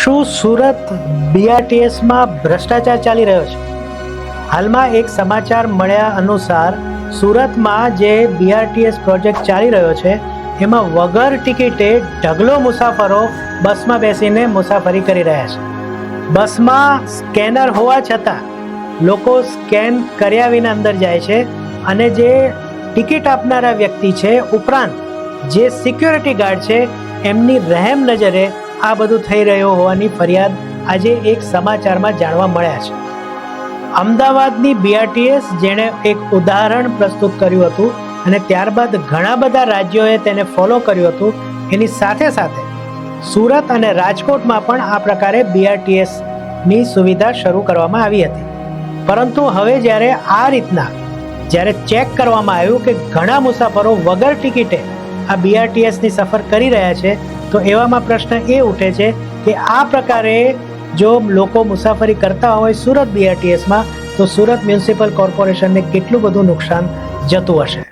શું સુરત બીઆરટીએસમાં ભ્રષ્ટાચાર ચાલી રહ્યો છે? હાલમાં એક સમાચાર મળ્યા અનુસાર સુરતમાં જે બીઆરટીએસ પ્રોજેક્ટ ચાલી રહ્યો છે એમાં વગર ટિકિટે ઢગલો મુસાફરો બસમાં બેસીને મુસાફરી કરી રહ્યા છે. બસમાં સ્કેનર હોવા છતાં લોકો સ્કેન કર્યા વિના અંદર જાય છે અને જે ટિકિટ આપનારા વ્યક્તિ છે ઉપરાંત જે સિક્યોરિટી ગાર્ડ છે એમની રહેમ નજરે આ બધું થઈ રહ્યું હોવાની ફરિયાદ આજે એક સમાચારમાં જાણવા મળ્યા છે. અમદાવાદની બીઆરટીએસ જેણે એક ઉદાહરણ પ્રસ્તુત કર્યું હતું અને ત્યારબાદ ઘણા બધા રાજ્યોએ તેને ફોલો કર્યું હતું. એની સાથે સાથે સુરત અને રાજકોટમાં પણ આ પ્રકારે બીઆરટીએસની સુવિધા શરૂ કરવામાં આવી હતી. પરંતુ હવે જ્યારે આ રીતના જ્યારે ચેક કરવામાં આવ્યું કે ઘણા મુસાફરો વગર ટિકિટે આ બીઆરટીએસની સફર કરી રહ્યા છે તો એવામાં પ્રશ્ન એ ઉઠે છે કે આ પ્રકારે જો લોકો મુસાફરી કરતા હોય સુરત બીઆરટીએસમાં તો સુરત મ્યુનિસિપલ કોર્પોરેશનને કેટલું બધું નુકસાન જતું હશે.